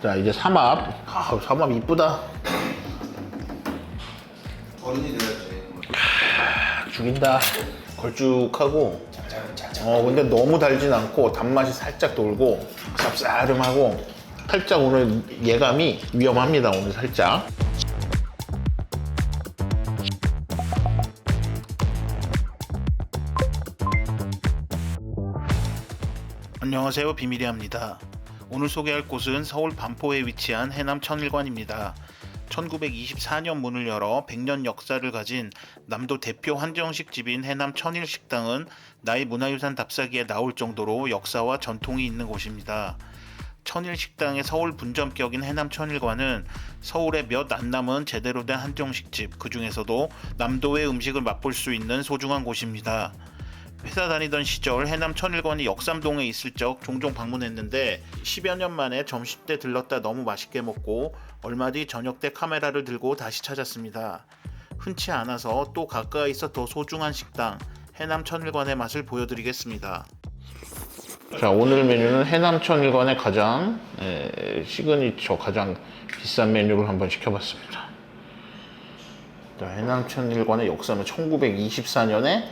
자, 이제 삼합. 아, 삼합 이쁘다. 어른이 돼야지. 죽인다. 걸쭉하고. 근데 너무 달진 않고 단맛이 살짝 돌고 쌉싸름하고 살짝 오늘 예감이 위험합니다. 오늘 살짝. 안녕하세요, 비밀이합니다. 오늘 소개할 곳은 서울 반포에 위치한 해남 천일관입니다. 1924년 문을 열어 100년 역사를 가진 남도 대표 한정식 집인 해남 천일식당은 나의 문화유산 답사기에 나올 정도로 역사와 전통이 있는 곳입니다. 천일식당의 서울 분점격인 해남 천일관은 서울에 몇 안 남은 제대로 된 한정식집, 그 중에서도 남도의 음식을 맛볼 수 있는 소중한 곳입니다. 회사 다니던 시절 해남 천일관이 역삼동에 있을 적 종종 방문했는데 10여 년 만에 점심때 들렀다 너무 맛있게 먹고 얼마 뒤 저녁 때 카메라를 들고 다시 찾았습니다. 흔치 않아서 또 가까이서 더 소중한 식당 해남 천일관의 맛을 보여드리겠습니다. 자, 오늘 메뉴는 해남 천일관의 가장 시그니처, 가장 비싼 메뉴를 한번 시켜봤습니다. 자, 해남 천일관의 역사는 1924년에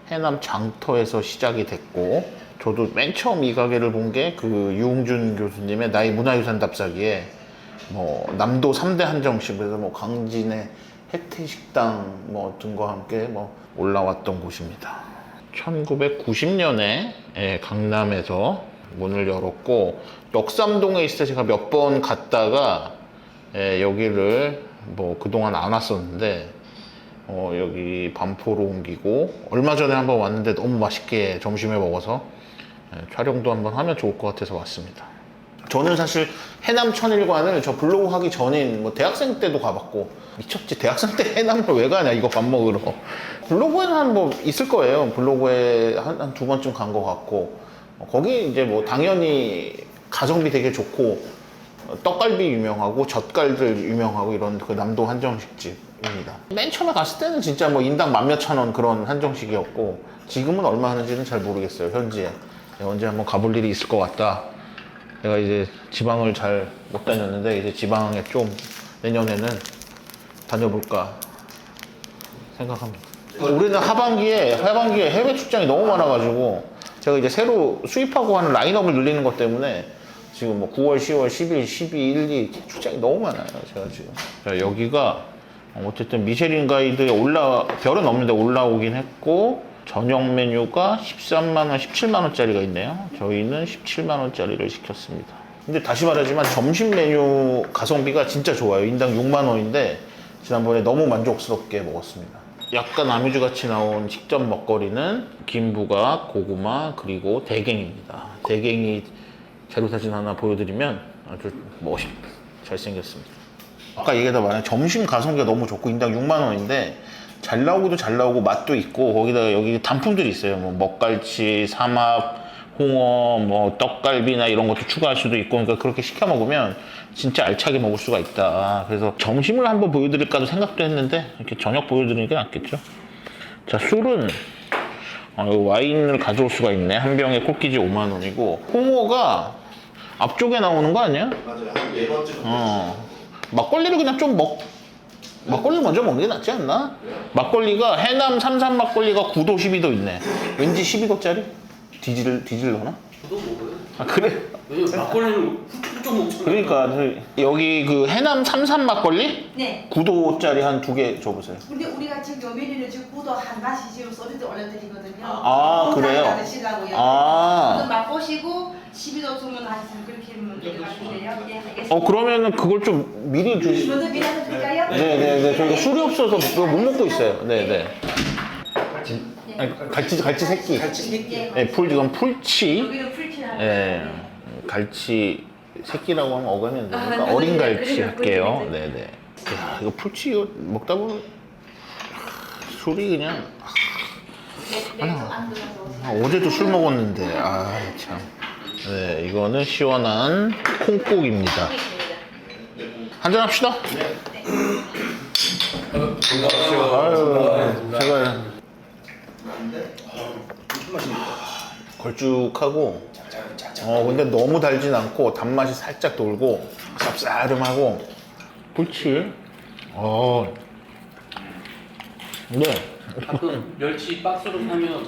해남 장터에서 시작이 됐고, 저도 맨 처음 이 가게를 본 게 그 유웅준 교수님의 나의 문화유산 답사기에 남도 3대 한정식에서 강진의 혜태식당 등과 함께 올라왔던 곳입니다. 1990년에 강남에서 문을 열었고, 역삼동에 있을 때 제가 몇 번 갔다가 여기를 그동안 안 왔었는데 여기 반포로 옮기고 얼마 전에 한번 왔는데 너무 맛있게 점심에 먹어서 촬영도 한번 하면 좋을 것 같아서 왔습니다. 저는 사실 해남 천일관을 저 블로그 하기 전인 대학생 때도 가봤고, 미쳤지, 대학생 때 해남을 왜 가냐 이거 밥 먹으러. 블로그에는 있을 거예요. 블로그에 한 두 번쯤 간 것 같고, 거기 이제 당연히 가성비 되게 좋고 떡갈비 유명하고 젓갈들 유명하고 이런 그 남도 한정식집입니다. 맨 처음에 갔을 때는 진짜 인당 10,000원 그런 한정식이었고, 지금은 얼마 하는지는 잘 모르겠어요. 현지에 언제 한번 가볼 일이 있을 것 같다. 내가 이제 지방을 잘 못 다녔는데 이제 지방에 좀 내년에는 다녀볼까 생각합니다. 올해는 하반기에 해외 출장이 너무 많아가지고 제가 이제 새로 수입하고 하는 라인업을 늘리는 것 때문에 지금 9월, 10월, 10일, 12, 1, 2 출장이 너무 많아요. 제가 지금. 자, 여기가 어쨌든 미쉐린 가이드에 별은 없는데 올라오긴 했고, 저녁 메뉴가 13만원, 17만원짜리가 있네요. 저희는 17만원짜리를 시켰습니다. 근데 다시 말하지만 점심 메뉴 가성비가 진짜 좋아요. 인당 6만원인데 지난번에 너무 만족스럽게 먹었습니다. 약간 아뮤즈 같이 나온 직접 먹거리는 김부각, 고구마, 그리고 대갱입니다. 대갱이 자료사진 하나 보여드리면 아주 잘생겼습니다. 아까 얘기하다 말한 점심 가성비가 너무 좋고 인당 6만원인데 잘 나오기도 잘 나오고 맛도 있고, 거기다가 여기 단품들이 있어요. 먹갈치, 삼합, 홍어, 떡갈비나 이런 것도 추가할 수도 있고, 그러니까 그렇게 시켜 먹으면 진짜 알차게 먹을 수가 있다. 그래서 점심을 한번 보여드릴까도 생각도 했는데 이렇게 저녁 보여드리는 게 낫겠죠. 자, 술은 와인을 가져올 수가 있네. 한 병에 콜키지 5만원이고, 홍어가 앞쪽에 나오는 거 아니야? 맞아요. 한 4번째. 막걸리를 그냥 막걸리 먼저 먹는 게 낫지 않나? 막걸리가 해남 삼산 막걸리가 9도 12도 있네. 왠지 12도짜리? 뒤질러나? 저도 먹어요. 아, 그래? 왜냐면 막걸리는 훌쩍 먹잖아요. 그러니까 여기 그 해남 삼산 막걸리? 네. 9도짜리 한 2개 줘보세요. 근데 우리가 지금 요 메뉴는 지금 구도 한 가지 지금 서비스 올려드리거든요. 아, 그래요? 받으시려고요. 아. 오늘 맛보시고 12도 주문하시면 그렇게 하면 될 것 같은데요. 예, 알겠습니다. 그러면은 그걸 좀 미리 주시. 먼저 미라도 드릴까요? 네네네. 저희가 술이 없어서 그거 못 먹고 있어요. 네네. 갈치 새끼. 예. 네, 이건 풀치. 여기는 풀치라고. 예. 갈치 새끼라고 하면 어감이 안 되니까 아, 어린 네, 갈치 네, 할게요. 네, 네네. 야, 이거 풀치 이거 먹다 보면 술이 그냥 네, 안 들어서. 어제도 술 먹었는데 참. 네, 이거는 시원한 콩국입니다. 한잔 합시다. 아유, 제가 걸쭉하고 근데 너무 달진 않고 단맛이 살짝 돌고 쌉싸름하고 그렇지. 근데 가끔 멸치 박스로 사면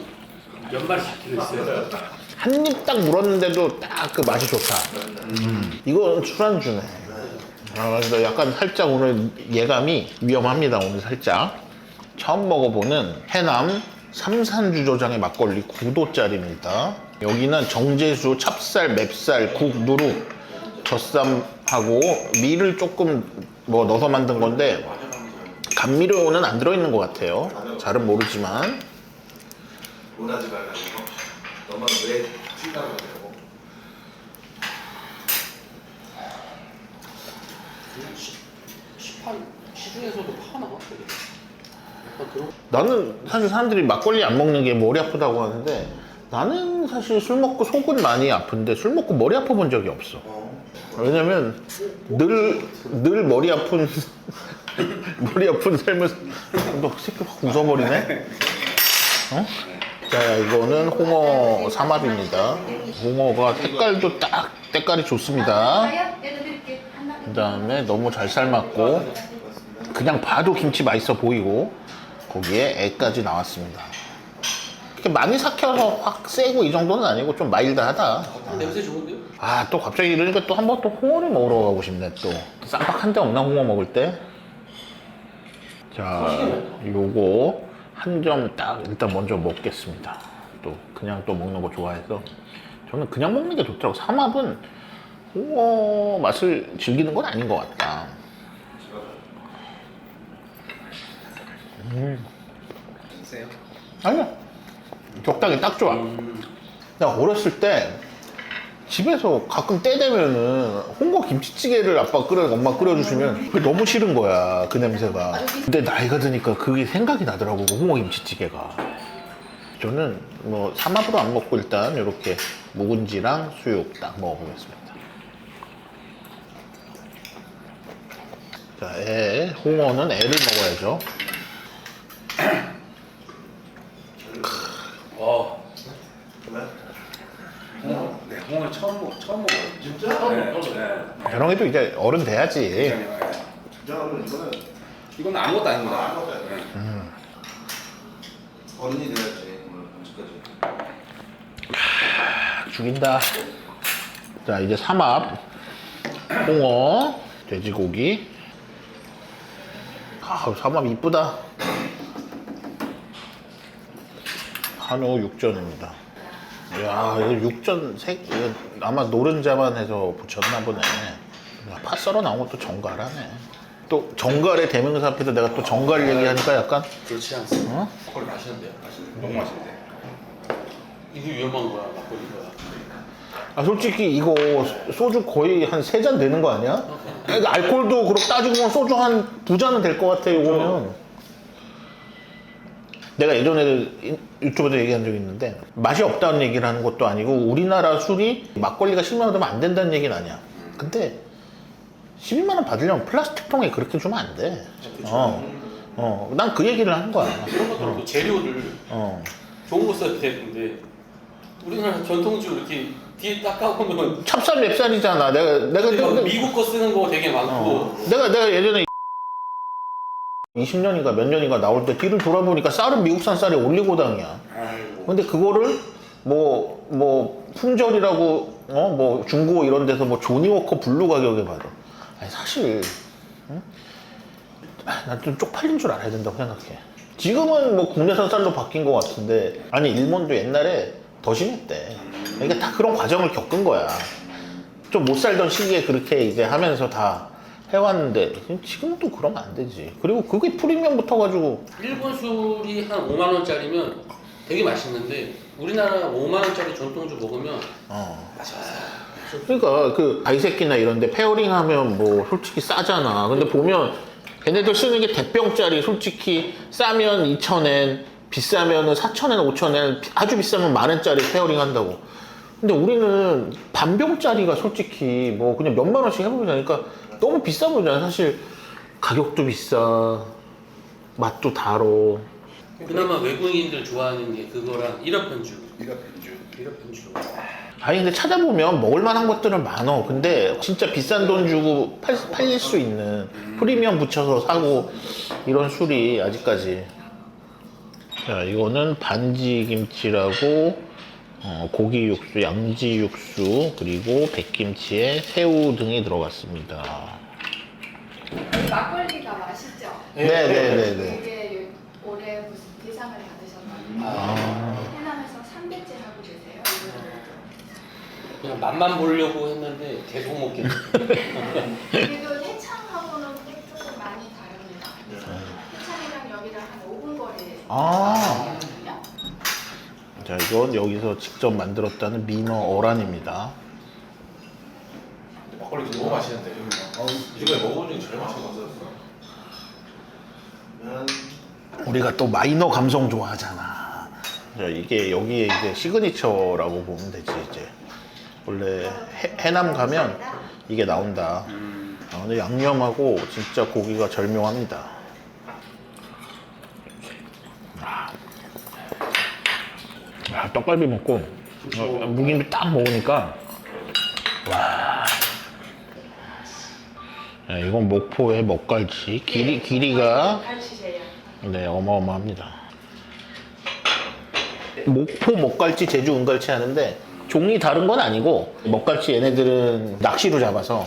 몇 마리씩 들어있어요. 한 입 딱 물었는데도 딱 그 맛이 좋다. 이건 술안주네. 그래서 약간 살짝 오늘 예감이 위험합니다. 오늘 살짝. 처음 먹어보는 해남 삼산주조장의 막걸리 9도짜리입니다. 여기는 정제수, 찹쌀, 맵쌀, 국, 누룩, 젖쌈하고 밀을 조금 뭐 넣어서 만든 건데 감미료는 안 들어있는 것 같아요. 잘은 모르지만. 원하지 말라고. 너만 왜 튀다고 하냐고. 시중에서도 파나? 나는 사실 사람들이 막걸리 안 먹는 게 머리 아프다고 하는데 나는 사실 술 먹고 속은 많이 아픈데 술 먹고 머리 아파 본 적이 없어. 왜냐면 늘 머리 아픈 머리 아픈 삶을 너 새끼 확 웃어버리네. 자, 이거는 홍어 삼합입니다. 홍어가 색깔도 딱 때깔이 좋습니다. 그 다음에 너무 잘 삶았고 그냥 봐도 김치 맛있어 보이고 거기에 애까지 나왔습니다. 이렇게 많이 삭혀서 확 세고 이 정도는 아니고 좀 마일드하다. 냄새 좋은데요? 아, 또 갑자기 이러니까 또 한 번 또 홍어를 먹으러 가고 싶네. 또 쌈박한 데 없나 홍어 먹을 때? 자, 요거 한 점 딱 일단 먼저 먹겠습니다. 또 그냥 또 먹는 거 좋아해서 저는 그냥 먹는 게 좋더라고. 삼합은 홍어 맛을 즐기는 건 아닌 것 같다. 세요? 아니야, 적당히 딱 좋아. 내가 어렸을 때 집에서 가끔 때 되면은 홍어 김치찌개를 엄마 끓여주시면 그게 너무 싫은 거야, 그 냄새가. 근데 나이가 드니까 그게 생각이 나더라고, 그 홍어 김치찌개가. 저는 뭐 삼합으로 안 먹고 일단 이렇게 묵은지랑 수육 딱 먹어보겠습니다. 자, 홍어는 애를 먹어야죠. 네, 홍어를 처음 먹어요. 진짜? 네. 저런게도 이제 어른 돼야지. 진짜 그러면 이거는 이건 아무것도 아닙니다. 아무것도 아니야. 어른이 돼야지. 오늘 언제까지. 죽인다. 자, 이제 삼합, 홍어, 돼지고기. 아, 삼합 이쁘다. 한우 육전입니다. 이야, 이거 육전 이거 아마 노른자만 해서 붙였나 보네. 파 썰어 나온 것도 정갈하네. 또 정갈의 대명사 앞에서 내가 또 정갈 얘기하니까 약간 그렇지 않습니다. 그걸 마시는데요. 너무 맛있는데. 이게 위험한 거야, 막걸리가. 아, 솔직히 이거 소주 거의 한 3잔 되는 거 아니야? 그러니까 알코올도 그렇게 따지고 보면 소주 한 2잔은 될 것 같아, 이거는. 내가 예전에 유튜브에서 얘기한 적이 있는데 맛이 없다는 얘기를 하는 것도 아니고 우리나라 술이 막걸리가 10만 원 되면 안 된다는 얘기는 아니야. 근데 12만 원 받으려면 플라스틱 통에 그렇게 주면 안 돼. 난 그 얘기를 하는 거야. 그런 것도 그렇고 재료를 좋은 거 써야 되는데 우리나라 전통주 이렇게 뒤에 딱 까보면 찹쌀 맵쌀이잖아. 내가 미국 거 쓰는 거 되게 많고 내가 예전에 20년인가 몇 년인가 나올 때 뒤를 돌아보니까 쌀은 미국산 쌀이 올리고당이야. 근데 그거를 뭐 품절이라고 뭐 중고 이런 데서 뭐 조니워커 블루 가격에 받아. 아니 사실 난 좀 쪽팔린 줄 알아야 된다고 생각해. 지금은 뭐 국내산 쌀로 바뀐 것 같은데 아니 일본도 옛날에 더 심했대. 그러니까 다 그런 과정을 겪은 거야. 좀 못 살던 시기에 그렇게 이제 하면서 다 해왔는데 지금은 또 그러면 안 되지. 그리고 그게 프리미엄 붙어가지고 일본 술이 한 5만 원짜리면 되게 맛있는데 우리나라 5만 원짜리 전통주 먹으면 그러니까 그 아이새끼나 이런데 페어링 하면 뭐 솔직히 싸잖아. 근데 보면 걔네들 쓰는 게 대병짜리 솔직히 싸면 2,000엔 비싸면은 4,000엔 5,000엔 아주 비싸면 10,000원짜리 페어링 한다고. 근데 우리는 반병짜리가 솔직히 뭐 그냥 몇만 원씩 해보자. 그러니까 너무 비싸 보이잖아. 사실 가격도 비싸, 맛도 달어. 그나마 외국인들 좋아하는 게 그거랑 일업변주. 이거 편주. 일업변주. 아니 근데 찾아보면 먹을만한 것들은 많어. 근데 진짜 비싼 돈 주고 팔릴 수 있는 프리미엄 붙여서 사고 이런 술이 아직까지. 자, 이거는 반지 김치라고 고기 육수, 양지 육수, 그리고 백김치에 새우 등이 들어갔습니다. 막걸리가 맛있죠? 네네네네. 이게 올해 무슨 대상을 받으셨거든요. 해남에서 3대째 하고 계세요. 그냥 맛만 보려고 했는데 계속 먹게 돼. 그래도 해창하고는 조금 많이 다릅니다. 해창이랑 여기랑 한 5분 거리에 아. 있거든요. 자, 이건 여기서 직접 만들었다는 민어 어란입니다. 막걸리 너무 맛있는데. 이거 먹어본 중에 제일 맛있는 거 같았어. 우리가 또 마이너 감성 좋아하잖아. 자, 이게 여기에 이제 시그니처라고 보면 되지 이제. 원래 해남 가면 이게 나온다. 근데 양념하고 진짜 고기가 절묘합니다. 떡갈비 먹고 무김비 딱 먹으니까 와. 야, 이건 목포의 먹갈치. 길이가 가르치세요. 네, 어마어마합니다. 목포 먹갈치, 제주 은갈치 하는데 종이 다른 건 아니고 먹갈치 얘네들은 낚시로 잡아서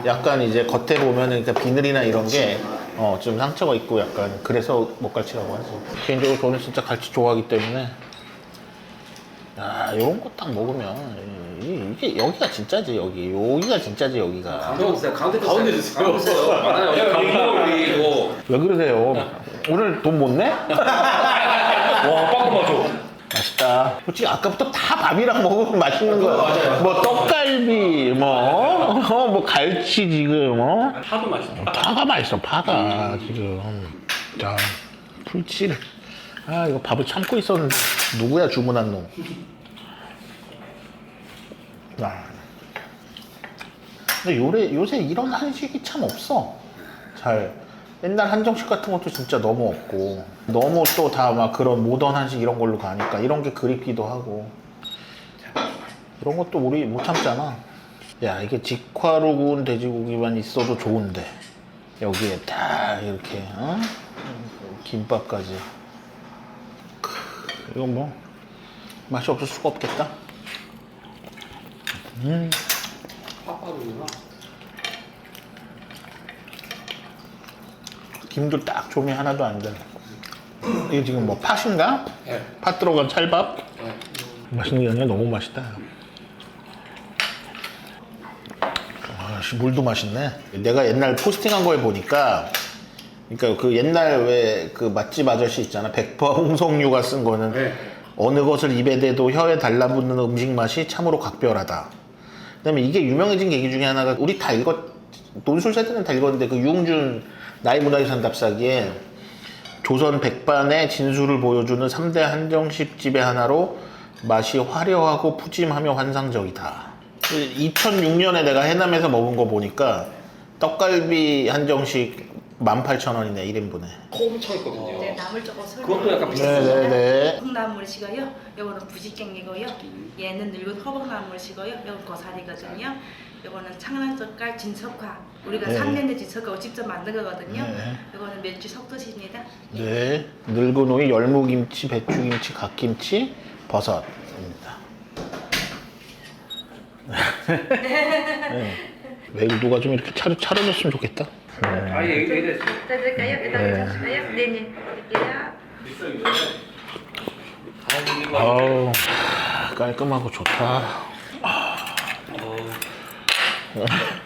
약간 이제 겉에 보면은 그러니까 비늘이나 이런 게 좀 상처가 있고 약간 그래서 먹갈치라고 하지. 개인적으로 저는 진짜 갈치 좋아하기 때문에 야, 이런 거 딱 먹으면 이게 여기가 진짜지 여기가 진짜지 여기가. 가운데 드세요. 가운데 드세요. 많아요. 가운데 이거. 왜 그러세요? 오늘 돈 못 내? 와, 빵 맞아. 맛있다. 솔직히 아까부터 다 밥이랑 먹으면 맛있는 거야. 뭐 떡갈비, 뭐 갈치 지금, 파도 맛있다. 파가 맛있어, 파가 지금. 자, 풀치를. 아, 이거 밥을 참고 있었는데 누구야 주문한 놈? 아. 근데 요새 이런 한식이 참 없어. 잘. 옛날 한정식 같은 것도 진짜 너무 없고 너무 또 다 막 그런 모던 한식 이런 걸로 가니까 이런 게 그립기도 하고 이런 것도 우리 못 참잖아. 야, 이게 직화로 구운 돼지고기만 있어도 좋은데 여기에 딱 이렇게 김밥까지. 이건 뭐 맛이 없을 수가 없겠다. 팥밥이구나. 김도 딱 조미 하나도 안 돼. 이게 지금 뭐 팥인가? 네. 팥 들어간 찰밥? 네. 맛있는 게 아니라 너무 맛있다. 아씨, 물도 맛있네. 내가 옛날 포스팅한 거에 보니까, 그러니까 그 옛날 왜 그 맛집 아저씨 있잖아. 백퍼 홍성류가 쓴 거는 네. 어느 것을 입에 대도 혀에 달라붙는 음식 맛이 참으로 각별하다. 그다음에 이게 유명해진 계기 중에 하나가 우리 다 논술 세대는 다 읽었는데 그 유흥준 나의 문화유산 답사기에 조선 백반의 진수를 보여주는 3대 한정식 집의 하나로 맛이 화려하고 푸짐하며 환상적이다. 2006년에 내가 해남에서 먹은 거 보니까 떡갈비 한정식 18,000원이네 1인분에. 엄청 있거든요. 네, 나물 조금 그것도 약간 네네네. 콩나물이고요. 요거는 부지깽이고요. 얘는 늙은 허벅나물이고요. 요건 고사리거든요. 요거는 창란젓갈 진석화. 우리가 네. 3년대 진석화로 직접 만든 거거든요. 네. 요거는 맥주 석젓입니다. 네. 늙은 오이, 열무김치, 배추김치, 갓김치, 버섯입니다. 네. 매일 누가 좀 이렇게 차려줬으면 좋겠다. 네. 아예 얘기했어. 뜯을까요? 네. 주실까요? 네네. 드릴게요. 아우, 깔끔하고 좋다.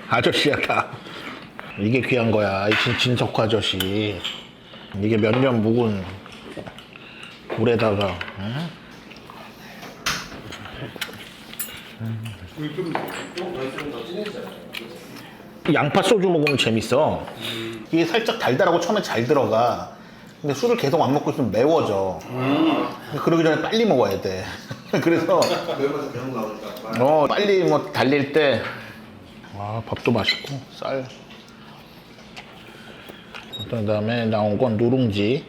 아저씨야 다. 이게 귀한 거야. 이 진석화 아저씨. 이게 몇 년 묵은 물에다가. 응? 양파 소주 먹으면 재밌어. 이게 살짝 달달하고 처음에 잘 들어가. 근데 술을 계속 안 먹고 있으면 매워져. 그러기 전에 빨리 먹어야 돼. 그래서 매운맛이 계속 나오니까. 빨리 뭐 달릴 때. 아, 밥도 맛있고 쌀. 그다음에 나온 건 누룽지.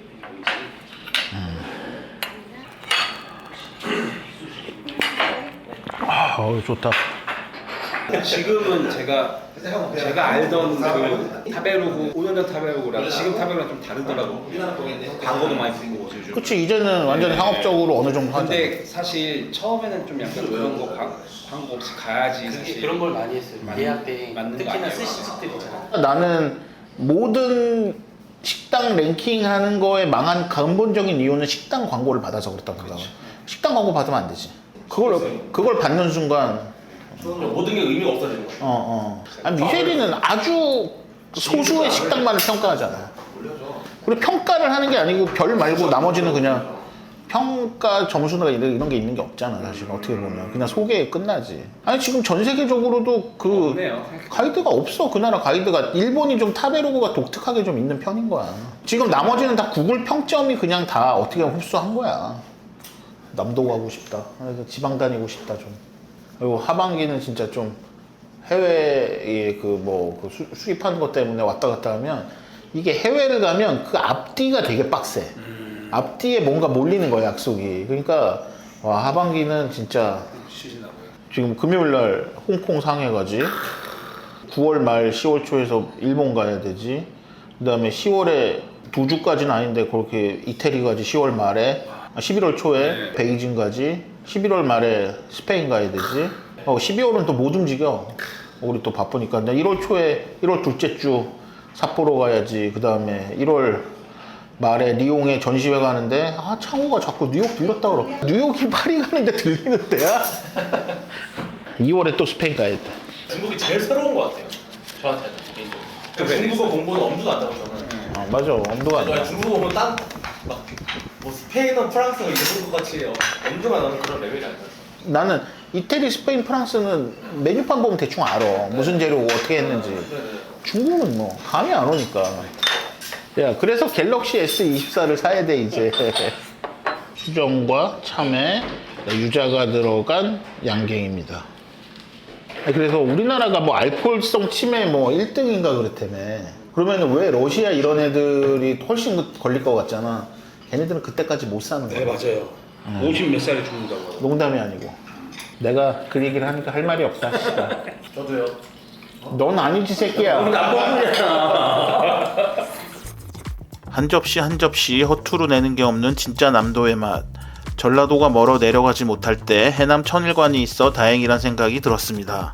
아우 좋다. 지금은 제가 알던 그 타베로그 5년 전 타베로그랑 지금 타베로그랑 좀 다르더라고. 광고도 많이 보고 요즘. 그치 이제는 완전 상업적으로 어느 정도 하잖아. 근데 사실 처음에는 좀 약간 그런 거 광고 없이 가야지 사실. 그런 걸 많이 했어요. 예약 때 맞는 거 특히나 아니야? 스시집들 있잖아. 나는 모든 식당 랭킹하는 거에 망한 근본적인 이유는 식당 광고를 받아서 그렇다고 생각해. 식당 광고 받으면 안 되지. 그걸 받는 순간 모든 게 의미가 없어지는 거야. 아니 미쉐린은 아주 소수의 식당만을 평가하잖아. 그리고 평가를 하는 게 아니고 별 말고 나머지는 그냥 평가 점수나 이런 게 있는 게 없잖아. 사실 어떻게 보면 그냥 소개에 끝나지. 아니 지금 전 세계적으로도 그 없네요. 가이드가 없어. 그 나라 가이드가. 일본이 좀 타베로그가 독특하게 좀 있는 편인 거야. 지금 나머지는 다 구글 평점이 그냥 다 어떻게 보면 흡수한 거야. 남도 가고 싶다. 그래서 지방 다니고 싶다 좀. 그리고 하반기는 진짜 좀 해외에 수입하는 것 때문에 왔다 갔다 하면 이게 해외를 가면 그 앞뒤가 되게 빡세. 앞뒤에 뭔가 몰리는 거야 약속이. 그러니까 와 하반기는 진짜 쉬시나 봐요. 지금 금요일 날 홍콩 상해 가지. 9월 말 10월 초에서 일본 가야 되지. 그 다음에 10월에 두 주까지는 아닌데 그렇게 이태리 가지 10월 말에. 11월 초에 베이징 가지. 11월 말에 스페인 가야 되지. 12월은 또 못 움직여. 우리 또 바쁘니까. 1월 초에 1월 둘째 주 삿포로 가야지. 그 다음에 1월 말에 리옹에 전시회 가는데 창호가 자꾸 뉴욕 들렸다 그러. 뉴욕이 파리 가는데 들리는 데야? 2월에 또 스페인 가야 돼. 중국이 제일 새로운 것 같아요. 저한테는 개인적으로. 중국어 공부는 엄두가 안 나고 저는. 맞아. 엄두가 안 나. 중국어 보면 뭐 스페인어, 프랑스어 이런 것 같이 엄두가 나는 그런 레벨이 아니야. 나는 이태리, 스페인, 프랑스는 메뉴판 보면 대충 알아. 무슨 재료 어떻게 했는지. 중국은 뭐 감이 안 오니까. 야, 그래서 갤럭시 S24를 사야 돼 이제. 수정과 참외, 유자가 들어간 양갱입니다. 그래서 우리나라가 뭐 알코올성 치매 뭐 1등인가 그랬다며. 그러면 왜 러시아 이런 애들이 훨씬 걸릴 것 같잖아. 걔네들은 그때까지 못 사는 거야. 네 맞아요. 50 몇 살에 죽는다고. 농담이 아니고. 내가 그 얘기를 하니까 할 말이 없다. 씨발. 저도요. 넌 아니지 새끼야. 한 접시 한 접시 허투루 내는 게 없는 진짜 남도의 맛. 전라도가 멀어 내려가지 못할 때 해남 천일관이 있어 다행이란 생각이 들었습니다.